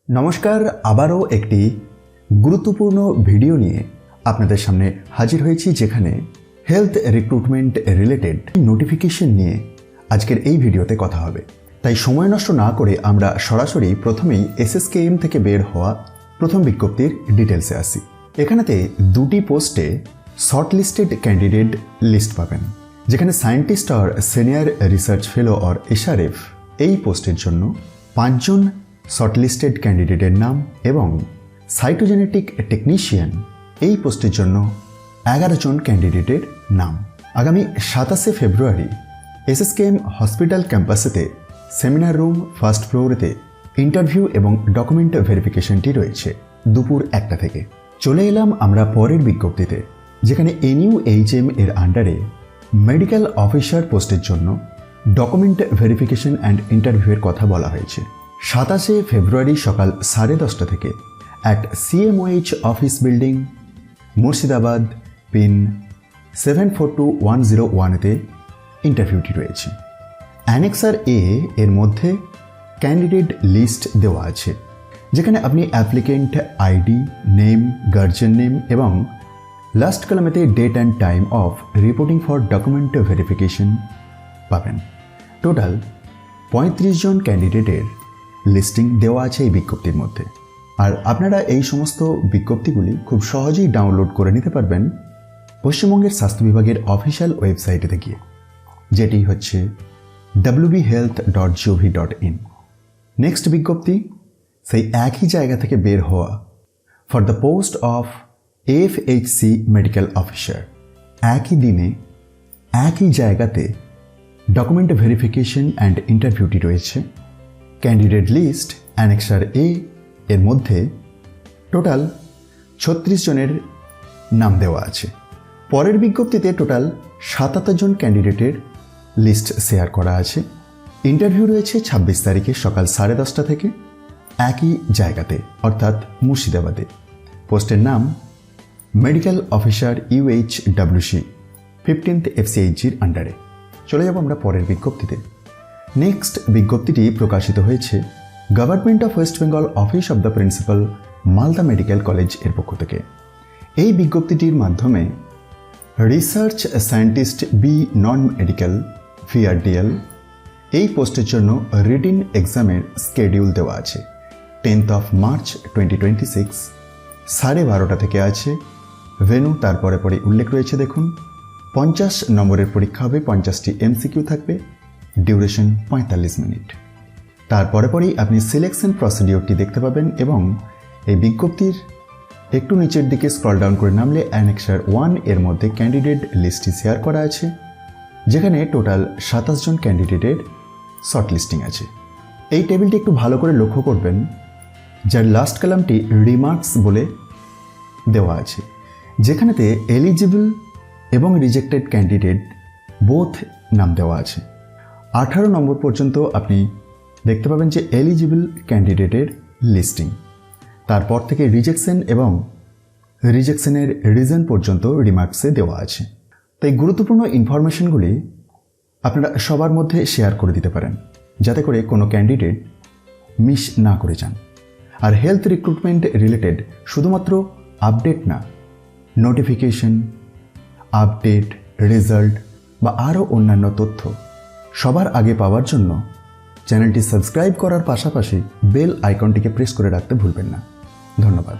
নমস্কার, আবারও একটি গুরুত্বপূর্ণ ভিডিও নিয়ে আপনাদের সামনে হাজির হয়েছি, যেখানে হেলথ রিক্রুটমেন্ট রিলেটেড নোটিফিকেশন নিয়ে আজকের এই ভিডিওতে কথা হবে। তাই সময় নষ্ট না করে আমরা সরাসরি প্রথমেই SSKM থেকে বের হওয়া প্রথম বিজ্ঞপ্তির ডিটেলসে আসি। এখানেতে দুটি পোস্টে শর্টলিস্টেড ক্যান্ডিডেট লিস্ট পাবেন, যেখানে scientist are senior research fellow R SRF এই পোস্টের জন্য 5 জন শর্টলিস্টেড ক্যান্ডিডেটের নাম এবং সাইটোজেনেটিক টেকনিশিয়ান এই পোস্টের জন্য 11 জন ক্যান্ডিডেটের নাম। আগামী 27শে ফেব্রুয়ারি SSKM হসপিটাল ক্যাম্পাসেতে সেমিনার রুম ফার্স্ট ফ্লোরেতে ইন্টারভিউ এবং ডকুমেন্ট ভেরিফিকেশনটি রয়েছে দুপুর 1টা থেকে। চলে এলাম আমরা পরের বিজ্ঞপ্তিতে, যেখানে NUHM এর আন্ডারে মেডিকেল অফিসার পোস্টের জন্য ডকুমেন্ট ভেরিফিকেশন অ্যান্ড ইন্টারভিউয়ের কথা বলা হয়েছে। 27শে ফেব্রুয়ারি সকাল 10:30 থেকে at CMOH office building, Murshidabad, pin 742101-তে ইন্টারভিউটি রয়েছে। অ্যানেক্সার A এর মধ্যে ক্যান্ডিডেট লিস্ট দেওয়া আছে, যেখানে আপনি applicant ID, name, guardian name এবং লাস্ট কলামেতে date and time of reporting for document verification পাবেন। টোটাল 35 জন ক্যান্ডিডেটের লিস্টিং দেওয়া আছে এই বিজ্ঞপ্তির মধ্যে। আর আপনারা এই সমস্ত বিজ্ঞপ্তিগুলি খুব সহজেই ডাউনলোড করে নিতে পারবেন পশ্চিমবঙ্গের স্বাস্থ্য বিভাগের অফিসিয়াল ওয়েবসাইটে গিয়ে, যেটি হচ্ছে wbhealth.gov.in। নেক্সট বিজ্ঞপ্তি সেই একই জায়গা থেকে বের হওয়া for the post of AFHC medical officer. একই দিনে একই জায়গাতে ডকুমেন্ট ভেরিফিকেশন অ্যান্ড ইন্টারভিউটি রয়েছে। ক্যান্ডিডেট লিস্ট অ্যানেক্সার A এর মধ্যে টোটাল 36 জনের নাম দেওয়া আছে। পরের বিজ্ঞপ্তিতে টোটাল 77 জন ক্যান্ডিডেটের লিস্ট শেয়ার করা আছে। ইন্টারভিউ রয়েছে 26 তারিখে সকাল 10:30 থেকে একই জায়গাতে, অর্থাৎ মুর্শিদাবাদে। পোস্টের নাম মেডিকেল অফিসার UHWC 15th FCHGর আন্ডারে। চলে যাব আমরা পরের বিজ্ঞপ্তিতে। নেক্সট বিজ্ঞপ্তিটি প্রকাশিত হয়েছে government of West Bengal office of the principal, Malda medical college এর পক্ষ থেকে। এই বিজ্ঞপ্তিটির মাধ্যমে research scientist B non medical VRDL এই পোস্টের জন্য রিটিন এক্সামের স্কেডিউল দেওয়া আছে। 10th of March 2026 12:30 থেকে আছে। ভেন্যু তারপরে পরে উল্লেখ রয়েছে, দেখুন। 50 নম্বরের পরীক্ষা হবে, 50টি MCQ থাকবে, ডিউরেশন 45 মিনিট। তারপরে পরেই আপনি সিলেকশন প্রসিডিওরটি দেখতে পাবেন এবং এই বিজ্ঞপ্তির একটু নিচের দিকে স্ক্রল ডাউন করে নামলে অ্যানেক্সার 1 এর মধ্যে ক্যান্ডিডেট লিস্টটি শেয়ার করা আছে, যেখানে টোটাল 27 জন ক্যান্ডিডেটের শর্ট লিস্টিং আছে। এই টেবিলটি একটু ভালো করে লক্ষ্য করবেন, যার লাস্ট কলামটি রিমার্কস বলে দেওয়া আছে, যেখানেতে এলিজিবল এবং রিজেক্টেড ক্যান্ডিডেট বোথ নাম দেওয়া আছে। 18 নম্বর পর্যন্ত আপনি দেখতে পাবেন যে এলিজিবল ক্যান্ডিডেটের লিস্টিং। তারপর থেকে রিজেকশন এবং রিজেকশনের রিজন পর্যন্ত রিমার্কসে দেওয়া আছে। তাই গুরুত্বপূর্ণ ইনফরমেশনগুলি আপনারা সবার মধ্যে শেয়ার করে দিতে পারেন, যাতে করে কোনো ক্যান্ডিডেট মিস না করে যান। আর হেলথ রিক্রুটমেন্ট রিলেটেড শুধুমাত্র আপডেট না, নোটিফিকেশন, আপডেট, রেজাল্ট বা আরও অন্যান্য তথ্য সবার আগে পাওয়ার জন্য চ্যানেলটি সাবস্ক্রাইব করার পাশাপাশি বেল আইকনটিকে প্রেস করে রাখতে ভুলবেন না। ধন্যবাদ।